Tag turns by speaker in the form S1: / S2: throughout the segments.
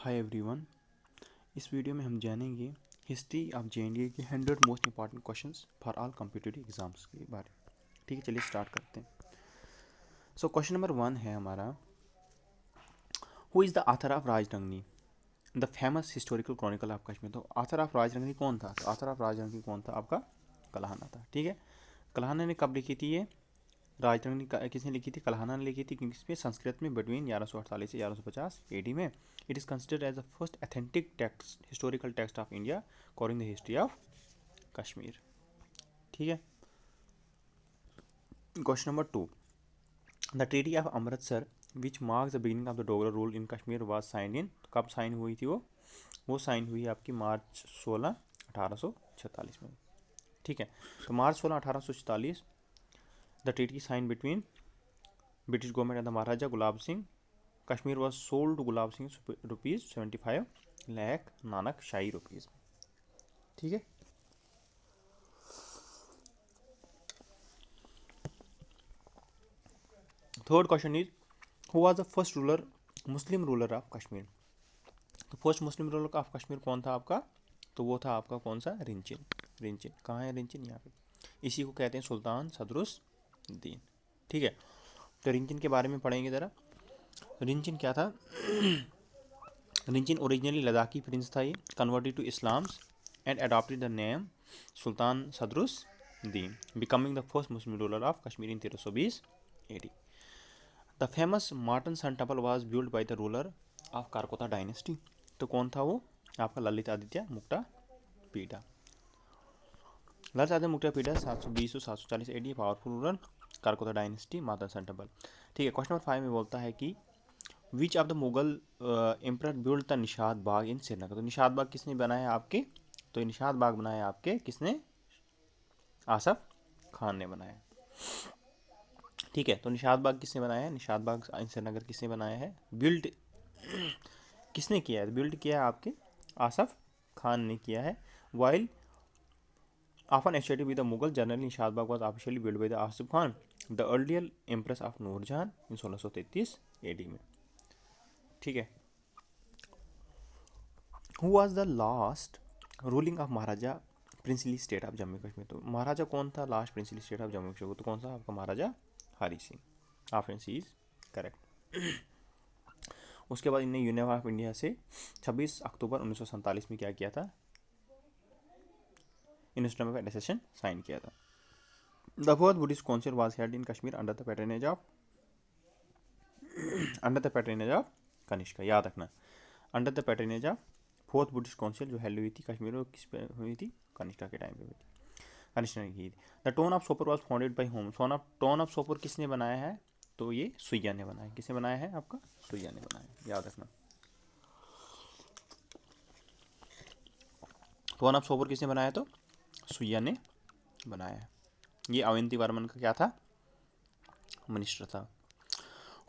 S1: Hi everyone. इस video में हम जानेंगे हिस्ट्री ऑफ जे के 100 most important questions for all competitive exams के बारे में। ठीक है, चलिए स्टार्ट करते हैं। सो क्वेश्चन नंबर 1 है हमारा, who is the author of Rajatarangini the famous historical chronicle of Kashmir. तो ऑथर ऑफ राजरंगनी कौन था? तो ऑथर ऑफ राजरंगनी कौन था? आपका कल्हाना था। ठीक है, कल्हाना ने कब लिखी थी ये राजरंगनी? किसने लिखी थी? कल्हाना ने लिखी थी। क्योंकि इसमें संस्कृत में बिटवीन 1148 से 1150 एडी में। It is considered as the first authentic text, historical text of India covering the history of Kashmir. ठीक है, question number 2, the treaty of Amritsar which marks the beginning of the Dogra rule in Kashmir was sign in. कब sign हुई थी वो sign हुई आपकी मार्च 16 1846 में। ठीक है, तो March 16 1846 the treaty sign between British government and the Maharaja Gulab Singh. Kashmir was sold to Gulab Singh ₹75 lakh Nanak Shahi rupees. ठीक है, third question is, who was the first ruler, Muslim ruler of Kashmir. तो first Muslim ruler of Kashmir कौन था आपका? तो वो था आपका कौन सा? रिंचिन। रिंचिन कहाँ है? रिंचिन यहाँ पे। इसी को कहते हैं सुल्तान सदरुद्दीन। ठीक है, तो रिंचिन के बारे में पढ़ेंगे ज़रा। रिंचिन क्या था? रिंचिन ओरिजिनली लद्दाखी प्रिंस था। ये converted to Islam and adopted the name Sultan Sadruddin, becoming the first Muslim ruler of Kashmir in 1320 AD। The famous Martand sun temple was build by the ruler of Karkota dynasty. तो कौन था वो? आपका ललित आदित्य मुक्ता पीडा। ललित आदित्य मुक्ता पीडा 720 से 740 AD, powerful ruler, Karkota dynasty, Martand sun temple. ठीक है, क्वेश्चन नंबर 5 में बोलता है कि which of the Mughal emperor build the Nishat Bagh in Srinagar. तो निशाद बाग किसने बनाया आपके? तो निशाद बाग बनाया आपके किसने? आसफ खान ने बनाया। ठीक है, तो निशाद बाग किसने बनाया है? निशाद बाग इन श्रीनगर किसने बनाया है? बिल्ड किसने किया है? बिल्ड किया है आपके आसफ खान ने किया है। While often associated with the Mughal, generally Nishad Bagh was officially built by the Asif Khan, the earlier empress of Noorjahan in 1633 AD में। ठीक है, who was the last ruling of Maharaja princely state of Jammu Kashmir. तो महाराजा कौन था last princely state of Jammu Kashmir? तो कौन सा? आपका Maharaja Hari Singh. Option C is correct. उसके बाद इन्हें यूनियन ऑफ इंडिया से 26 अक्टूबर 1947 में क्या किया था? इंस्ट्रूमेंट ऑफ एडसेशन साइन किया था। The fourth Buddhist council was held in Kashmir under the patronage of Kanishka. याद रखना, under the patronage of fourth Buddhist council जो हेल्ड हुई थी कश्मीर में, किस पे हुई थी? कनिष्का के टाइम पे हुई थी। कनिष्का ने की थी। The town of Sopore was founded by होम। टोन ऑफ सोपर किसने बनाया है? तो ये सुइया ने बनाया। किसने बनाया है? आपका सुइया ने बनाया। याद रखना, टोन ऑफ सोपर किसने बनाया? तो सुइया ने बनाया है। ये अवंती वर्मन का क्या था? मिनिस्टर था।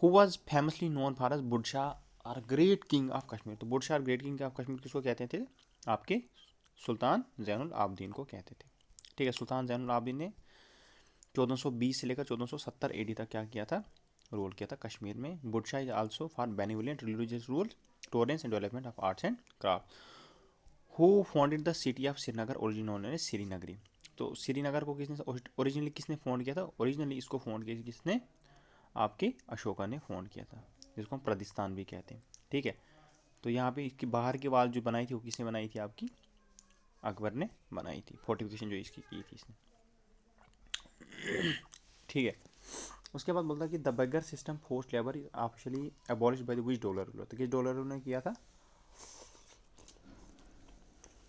S1: Who was famously known for as Budshah और ग्रेट किंग ऑफ कश्मीर। तो बुडशाह और ग्रेट किंग ऑफ कश्मीर किसको कहते थे? आपके सुल्तान जैनुल आबदीन को कहते थे। ठीक है, सुल्तान जैनुल आबदीन ने 1420 से लेकर 1470 AD तक क्या किया था? रूल किया था कश्मीर में। Budshah is also for benevolent religious rule, tolerance and development of arts and craft. Who founded the city of Srinagar, original known as Srinagari. तो श्रीनगर को किसने ओरिजिनली किसने फाउंड किया था? ओरिजिनली इसको फाउंड किया किसने? आपके अशोका ने फाउंड किया था, जिसको हम प्रदिस्तान भी कहते हैं। ठीक है, तो यहाँ पे इसकी बाहर की वाल जो बनाई थी वो किसने बनाई थी? आपकी अकबर ने बनाई थी। फोर्टिफिकेशन जो इसकी की थी इसने। ठीक है, उसके बाद बोलता है कि the beggar system forced labour is officially abolish by the which dollar ruler. तो किस डॉलर रूलर ने किया था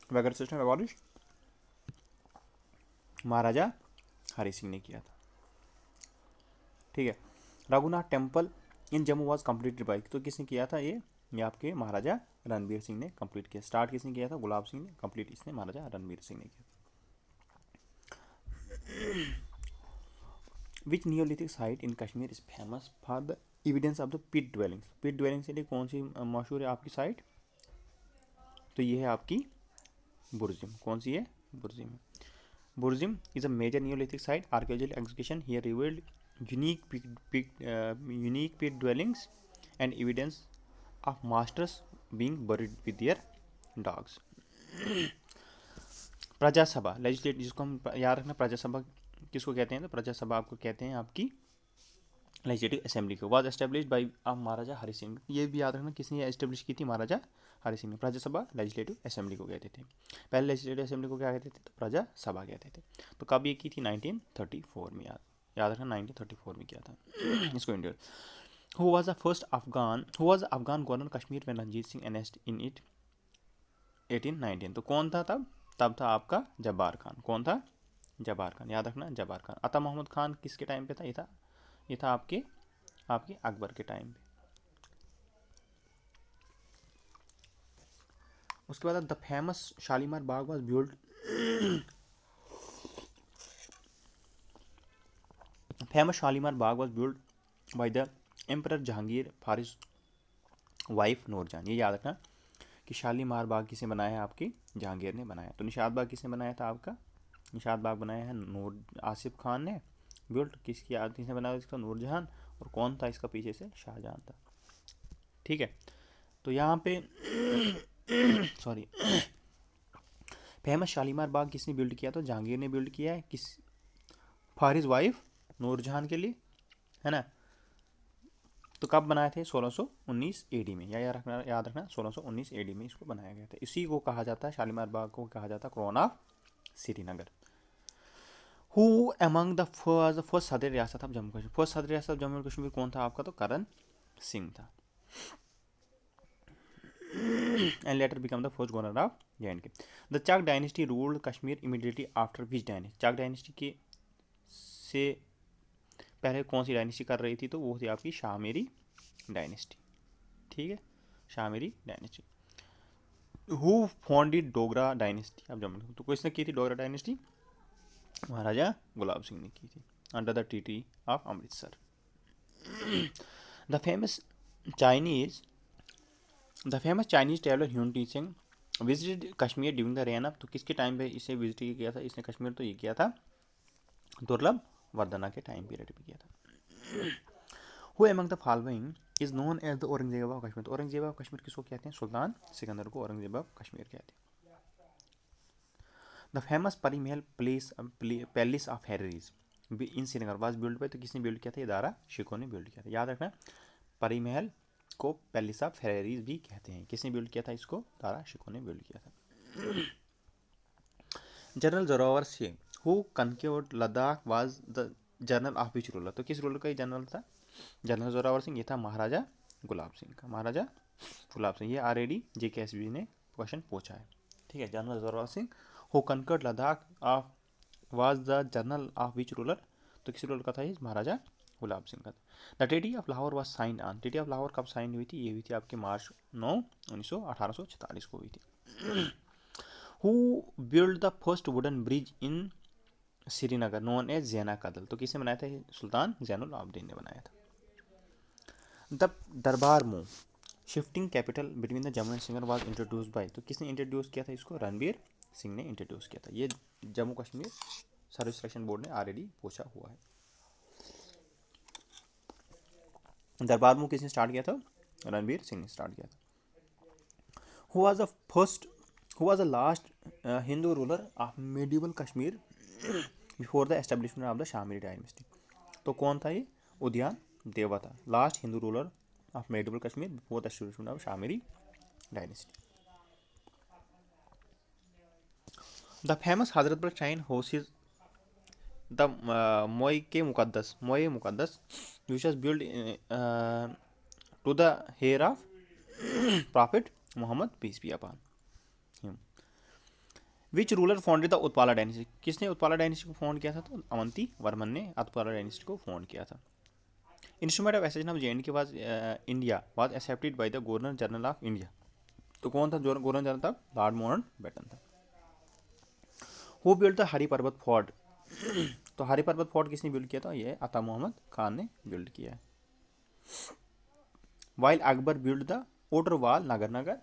S1: बेगर सिस्टम एबॉलिश? महाराजा हरि सिंह ने किया था। ठीक है, Raghunath temple in Jammu was completed by. तो किसने किया था ये आपके महाराजा रणबीर सिंह ने कंप्लीट किया। स्टार्ट किसने किया था? गुलाब सिंह ने। कंप्लीट इसने महाराजा रणबीर सिंह ने किया। Which neolithic site in Kashmir is famous for the evidence of the pit dwellings. Pit dwellings के लिए कौन सी मशहूर है आपकी साइट? तो ये है आपकी बुर्जिम। कौन सी है? Burzahom. Burzahom is a major neolithic site, archaeological excavation here revealed unique pit dwellings and evidence of masters being buried with their dogs. Prajasabha legislative, जिसको हम याद रखना, प्रजासभा किसको कहते हैं, तो प्रजासभा आपको कहते हैं आपकी लेजिस्लेटिव असेंबली को। Was established by Maharaja Hari Singh, ये भी याद रखना किसने एस्टेब्लिश की थी, महाराजा हरि सिंह ने। प्रजासभा लेजिस्लेटिव असेंबली को कहते थे। पहले लेजिस्लेटिव असेंबली को क्या कहते थे, तो प्रजासभा कहते थे। तो कब ये की थी, 1934 में। याद रखना 1934 में किया था इसको India. Who was the first Afghan? Who was the Afghan governor Kashmir when Ranjit Singh annexed in it 1819? तो कौन था तब? तब था आपका जब्बार खान। कौन था? जब्बार खान। याद रखना जब्बार खान। अता मोहम्मद खान किसके टाइम पे था? ये था आपके अकबर के टाइम पे। उसके बाद the famous Shalimar Bagh was build famous Shalimar Bagh was build by the emperor Jahangir for his wife Noorjahan. ये याद रखना कि शालीमार बाग किसने बनाया है, आपकी जहांगीर ने बनाया। तो निशात बाग किसने बनाया था, आपका निशात बाग बनाया है नूर आसिफ खान ने। बिल्ड किसने बनाया इसका, नूरजहां। और कौन था इसका पीछे से, शाहजहां था। ठीक है, तो यहाँ पे सॉरी फेमस शालीमार बाग किसने बिल्ड किया, तो जहांगीर ने बिल्ड किया है। किस, फॉर हिज वाइफ नूरजहां के लिए, है ना। तो कब बनाए थे, 1619 एडी में। याद रखना 1619 एडी में इसको बनाया गया था। इसी को कहा जाता है, शालीमार बाग को कहा जाता है crown of Srinagar. Who among the first सदर रियासत ऑफ जम्मू कश्मीर, फर्स्ट सदर रियासत ऑफ जम्मू कश्मीर कौन था आपका, तो करण सिंह था। And later become the first governor of J&K। The Chak dynasty ruled Kashmir immediately after which dynasty, Chak dynasty के से पहले कौन सी डायनेस्टी कर रही थी, तो वो थी आपकी शाहमेरी डायनेस्टी। ठीक है, Shahmiri dynasty. Who founded Dogra dynasty अब जम्मू, तो किसने की थी डोगरा डायनेस्टी, महाराजा गुलाब सिंह ने की थी, under the treaty of Amritsar. The famous Chinese traveller Hiuen Tsang visited Kashmir during the reign of, तो किसके टाइम पे इसे विजिट किया था इसने कश्मीर, तो ये किया था दुर्लभ वर्धना के टाइम पीरियड पे किया था। Who among the following is known as the Aurangzeb of Kashmir, तो औरंगजेब ऑफ कश्मीर किसको कहते हैं, सुल्तान सिकंदर को औरंगजेब ऑफ कश्मीर कहते हैं। द फेमस परी महल palace of Harris in Srinagar was build bye, तो किसने बिल्ड किया था, ये दारा शिकोह ने बिल्ड किया था। याद रखना परी महल को पैलेस ऑफ हैरिस भी कहते हैं। किसने बिल्ड किया था इसको, दारा शिकोह ने बिल्ड किया था। General Zorawar Singh who conquered Ladakh was the general of which ruler, तो किस रूलर का ये जनरल था, जनरल जोरावर सिंह। ये था महाराजा गुलाब सिंह का, महाराजा गुलाब सिंह। ये ऑलरेडी JKSB ने क्वेश्चन पूछा है। ठीक है, general Zorawar Singh who conquered Ladakh of was the general of which ruler, तो किस रूलर का था ये, महाराजा गुलाब सिंह का। The treaty of Lahore was signed on, treaty of Lahore कब साइन हुई थी, ये हुई थी आपके मार्च 9 1846 को हुई थी। Who build the first wooden bridge in Srinagar known as Zaina Kadal, तो किसने बनाया था, सुल्तान जैनुल आबदीन ने बनाया था। द दरबार move shifting capital between the Jammu and Srinagar was introduced by, तो किसने इंट्रोड्यूस किया था इसको, रणबीर सिंह ने इंट्रोड्यूस किया था। ये Jammu Kashmir service selection board ने ऑलरेडी पूछा हुआ है। दरबार मूव किसने स्टार्ट किया था, रणबीर सिंह ने स्टार्ट किया था। Who was the last Hindu ruler of medieval Kashmir before the establishment of the Shahmiri dynasty, तो कौन था ये, उद्यान देवा था, last Hindu ruler of medieval Kashmir before the establishment of Shahmiri dynasty. The famous Hazratbal shrine houses the Moi Muqaddas which was built to the hair of Prophet Muhammad peace be upon him. Which ruler founded the Utpala dynasty, किसने Utpala dynasty को found किया था, तो अवंती वर्मन ने Utpala dynasty को found किया था। Instrument of accession of J&K was India was accepted by the governor general of India, तो कौन था गवर्नर जनरल था, लॉर्ड माउंटबेटन था। Who build the Hari Parbat fort, तो हरी पर्वत फोर्ट किसने बिल्ड किया था, ये अता मोहम्मद खान ने बिल्ड किया है। While Akbar build the outer wall नगर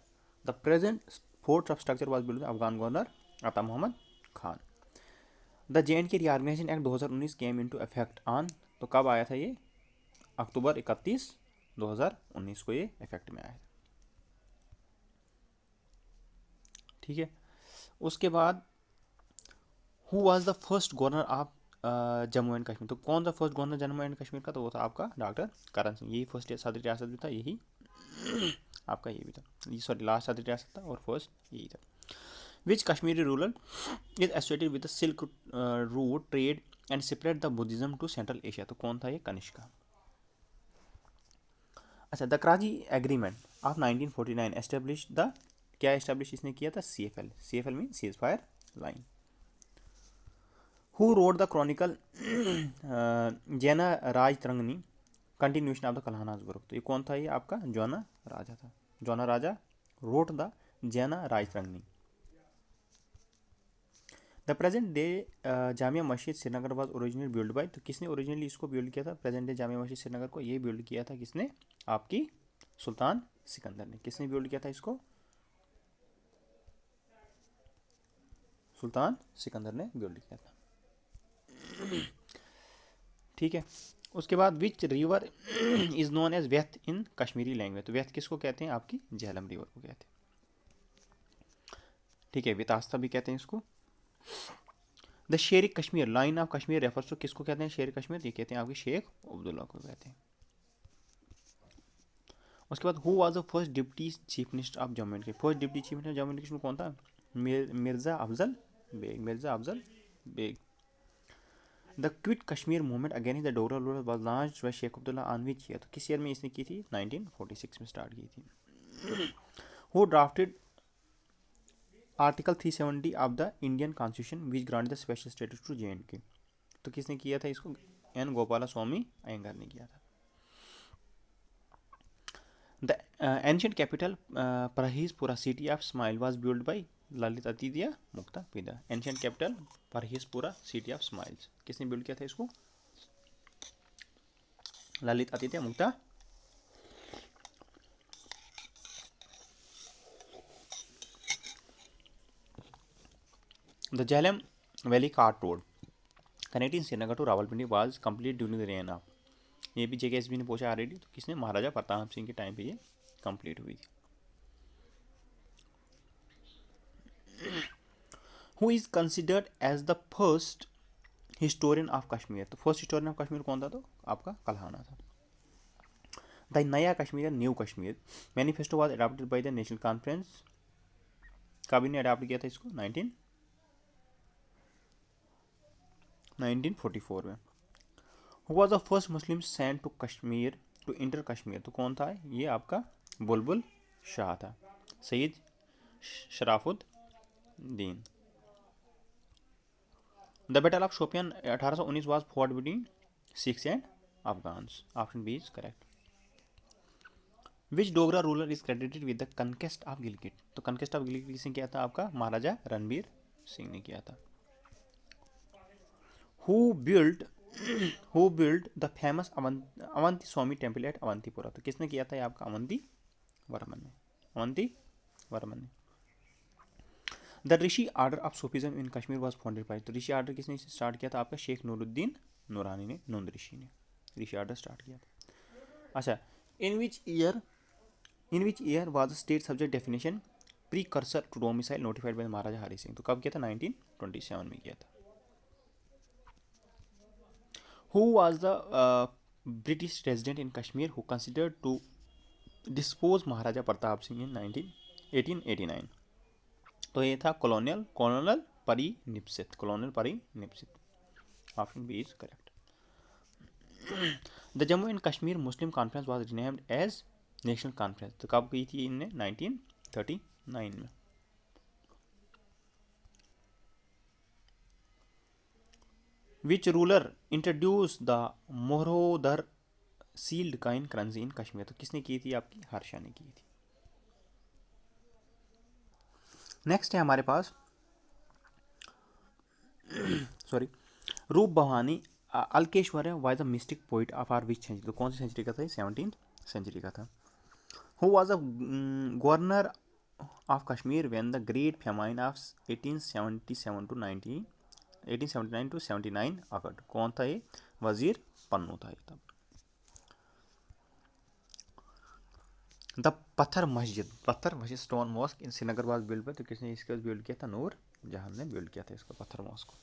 S1: the present fort of structure was build Afghan governor Ata Mohammad Khan. The J&K reorganisation act 2019 came into effect on, तो कब आया था ये, अक्टूबर 31 2019 को ये इफेक्ट में आया था। ठीक है। उसके बाद who was the first governor of Jammu and Kashmir, तो कौन सा first governor Jammu and Kashmir का, तो वो था आपका डॉक्टर करण सिंह। यही फर्स्ट सदर रियासत भी था, यही आपका ये भी था, ये सॉरी लास्ट सदर रियासत था और फर्स्ट यही था। Which Kashmiri ruler is associated with the silk route trade and spread the Buddhism to Central Asia, तो कौन था ये, कनिष्का। अच्छा, the Karachi agreement of 1949 establish the, क्या एस्टेब्लिश इसने किया था, CFL, CFL mean cease fire line. Who wrote the chronicle Jaina Rajatarangini continuation of the Kalhana's book, तो ये कौन था, ये आपका जौना राजा था। जौना राजा रोट द जैना राज Tarangini. The present day Jamia Masjid Srinagar was originally build by, तो किसने ओरिजिनली इसको बिल्ड किया था, प्रेजेंट डे जामिया मस्जिद श्रीनगर को ये बिल्ड किया था किसने, आपकी सुल्तान सिकंदर ने। किसने बिल्ड किया था इसको, सुल्तान सिकंदर ने बिल्ड किया था। ठीक है। उसके बाद which river is known as Vyath in Kashmiri language, तो व्यथ किसको कहते हैं, आपकी झेलम रिवर को कहते हैं। ठीक है, वितास्ता भी कहते हैं इसको। The Sher Kashmir line of Kashmir refers to, किसको कहते हैं शेर कश्मीर, ये कहते हैं आपके शेख अब्दुल्ला को कहते हैं। उसके बाद who was the first deputy chief minister of Jammu and Kashmir, first deputy chief minister Jammu and Kashmir कौन था, Mirza Afzal Beg, Mirza Afzal Beg. The quit Kashmir movement against the Dogra ruler was launched by Sheikh Abdullah on which year, तो किस ईयर में इसने की थी, 1946 में स्टार्ट की थी। Who drafted article 370 of the Indian constitution which grant the special status to JNK, तो किसने किया था इसको, N गोपाला स्वामी अयंगार ने किया था। The ancient capital Parihaspura city of smile was build by Lalit Aditya Muktapida. Ancient capital Parihaspura city of smiles, किसने बिल्ड किया था इसको, Lalit Aditya Mukta. The Jhelum valley cart road connecting Srinagar to Rawalpindi was complete during the reign of, ये भी JKSB ने पूछा ऑलरेडी, तो किसने, महाराजा प्रताप सिंह के टाइम पे ये कंप्लीट हुई थी। Who is considered as the first historian of Kashmir, तो फर्स्ट हिस्टोरियन ऑफ कश्मीर कौन था, तो आपका कल्हाना था। The Naya Kashmir new Kashmir manifesto was adopted by the National Conference, कभी ने अडॉप्ट किया था इसको, 1944 में। Who was the first Muslim sent to Kashmir to inter Kashmir, तो कौन था, ये आपका बुलबुल शाह था, Syed Sharafuddin. The battle of Shopian 1819 was fought between Sikhs and Afghans, option B is correct. Which Dogra ruler is credited with the conquest of Gilgit, तो कनकेस्ट ऑफ गिलगिट किसने किया था, आपका महाराजा रणबीर सिंह ने किया था। Who build who build the famous Avanti Swami temple at Avantipura, तो किसने किया था ये आपका, अवंती वर्मन ने, अवंती वर्मन ने। The Rishi order of Sufism in Kashmir was founded bye, तो ऋषि आर्डर किसने स्टार्ट किया था, आपका शेख नूरुद्दीन नूरानी ने, नून ऋषि ने ऋषि आर्डर स्टार्ट किया था। अच्छा, in which year was state subject definition precursor to domicile notified by Maharaja Hari Singh, तो कब किया था, 1927 में किया था। Who was the British resident in Kashmir who considered to dispose Maharaja Pratap Singh in 1889, तो ये था colonel Parry Nisbet, colonel Parry Nisbet, option B is correct. The Jammu and Kashmir Muslim conference was renamed as national conference, तो कब गई थी इनने, 1939 में। विच रूलर इंट्रोड्यूस द मोहरोदर sealed coin currency in Kashmir, तो किसने की थी, आपकी हर्षा ने की थी। नेक्स्ट है हमारे पास sorry, Rup Bhawani Alakeshwar was the mystic poet of are which century, तो कौन सी सेंचुरी का था, 17th सेंचुरी का था। Who was the governor of Kashmir when the great famine of 1879 to 79 occurred, कौन था ये, वजीर पन्नू था ये तब। द पत्थर मस्जिद stone mosque in Srinagar was build bye, तो किसने इसको बिल्ड किया था? नूर जहां ने बिल्ड किया था इसको, पत्थर मॉस्क को।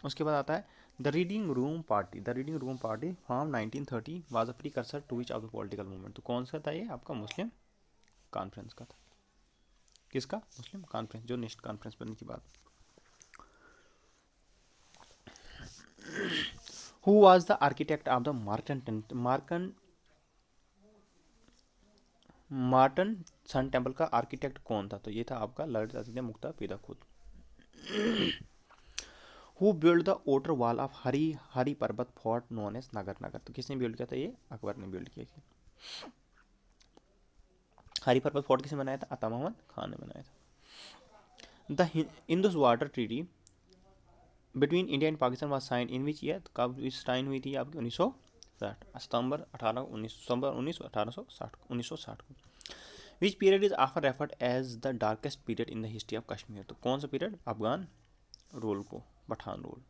S1: उसके बाद आता है the reading room party. The reading room party form 1930 was a precursor to which of the political movement. तो कौन सा था ये? आपका मुस्लिम कॉन्फ्रेंस का था। किसका? मुस्लिम कॉन्फ्रेंस, जो नेक्स्ट कॉन्फ्रेंस बनने की बात। Who was the architect of the Martand sun temple का आर्किटेक्ट कौन था? तो ये था आपका ललित आदित्य मुक्ता पिता खुद। Who build the outer wall of Hari Parbat fort known as नगर। तो किसने बिल्ड किया था? ये अकबर ने बिल्ड किया। हरी पर्वत फोर्ट किसने बनाया था? अता मोहम्मद खान ने बनाया था। The Indus water treaty between India and Pakistan was sign in which year? कब साइन हुई थी आपकी? 1960 सितंबर 1960 को। विच पीरियड इज ऑफर referred as the darkest period in the history of Kashmir. तो कौन सा पीरियड? अफगान रूल को, Pathan rule.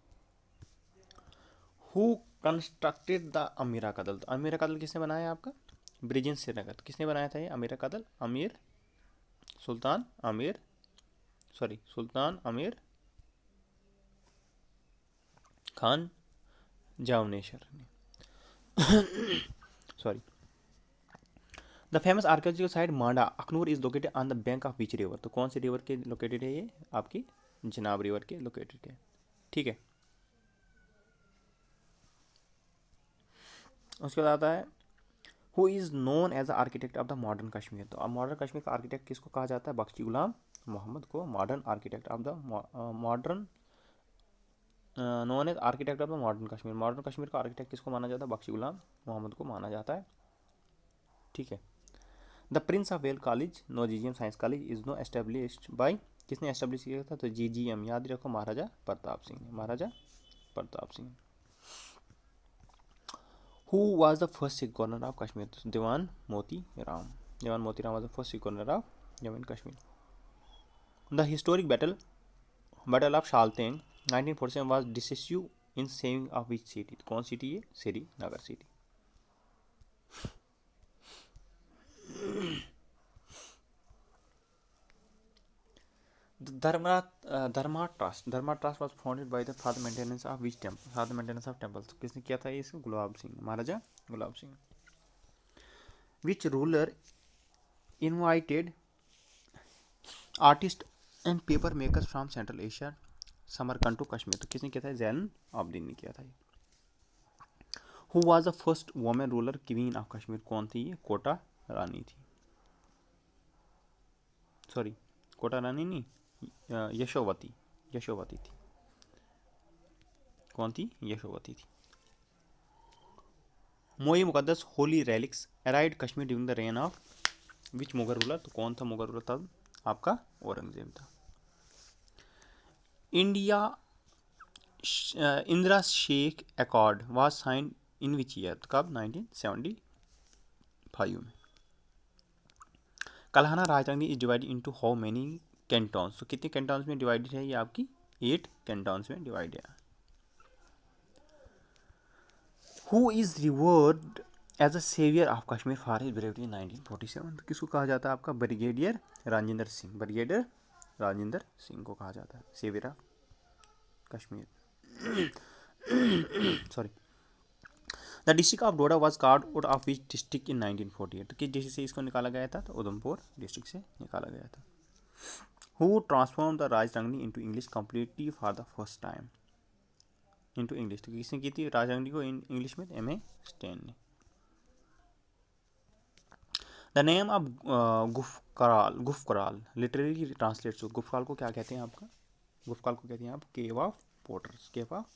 S1: Who constructed the Amira Kadal. तो अमीरा कदल किसने बनाया आपका? Bridge in Srinagar. तो किसने बनाया था ये अमीरा कदल? सुल्तान अमीर खान जावनेश्वर ने। Sorry. The famous archaeological site Manda Akhnoor is located on the bank of which river. तो कौन सी रिवर के लोकेटेड है ये? आपकी चिनाब रिवर के लोकेटेड है। ठीक है। उसके बाद आता है who is known as the architect of the modern Kashmir. तो अब मॉडर्न कश्मीर का आर्किटेक्ट किसको कहा जाता है? बख्शी गुलाम मोहम्मद को modern architect of the modern known as architect of the modern Kashmir. Modern Kashmir का आर्किटेक्ट किसको माना जाता है? बख्शी गुलाम मोहम्मद को माना जाता है। ठीक है। The prince of Wales college नोजीजियम science college is now established by, किसने एस्टेब्लिश किया था? तो जीजीएम, याद रखो, महाराजा प्रताप सिंह ने। Maharaja Pratap Singh. Who was the first Sikh governor of Kashmir? Diwan Moti Ram. Diwan Moti Ram was the first Sikh governor of Jammu and Kashmir. The historic battle of Shalateng 1947 was decisive in saving of which city. कौन city है? Srinagar city. Dharma trust was founded by the for the maintenance of which temple? For the maintenance of temples. किसने किया था ये? इसको गुलाब Singh, Maharaja Gulab Singh. Which ruler invited artist and paper makers from central Asia Samarkand to Kashmir? तो किसने किया था? जैन आबदीन ने किया था। Who was the first women ruler queen of Kashmir? कौन थी ये? कोटा रानी थी। सॉरी, कोटा रानी नहीं, यशोवती थी। कौन थी? यशोवती थी। Moi Muqaddas holy relics arrived Kashmir during the reign of which Mughal ruler? तो कौन था मुगल रूलर तब? आपका औरंगजेब था। Indira Sheikh accord was sign in which year? कब? 1975 में। कल्हाना राजधानी is divided into how many cantons? तो कितने कैंटोन्स में डिवाइडेड है ये आपकी? 8 कैंटोन्स में डिवाइडेड है। Who is revered as a saviour of Kashmir for his bravery in 1947? तो किसको कहा जाता है आपका? ब्रिगेडियर राजेंद्र सिंह। ब्रिगेडियर राजेंद्र सिंह को कहा जाता है saviour of Kashmir. Sorry. The district of Doda was carved out of which district in 1948? तो किस डिस्ट्रिक्ट से इसको निकाला गया था? तो उधमपुर डिस्ट्रिक्ट से निकाला गया था। Who transform the Rajatarangini into English completely for the first time? Into English. तो किसने की थी राजरंगनी को इंग्लिश में? एम ए स्टेन ने। The name of Gufkral literally translates to, Gufkral को क्या कहते हैं आपका? गुफकाल को कहते हैं आप cave of potters. Cave of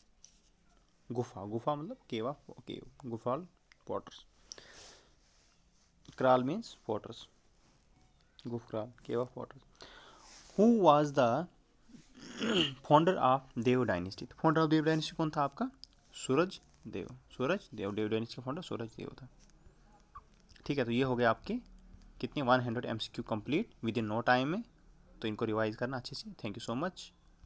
S1: गुफा मतलब केव ऑफ केव, गुफाल potters. Kral means potters, Gufkral cave of potters. Who was the founder of Dev dynasty? Founder of Dev dynasty कौन था आपका? सूरज देव देव डायनेस्टी का फाउंडर सूरज देव था। ठीक है। तो ये हो गया आपके कितने 100 MCQ complete within no time में। तो इनको रिवाइज करना अच्छे से। Thank you so much.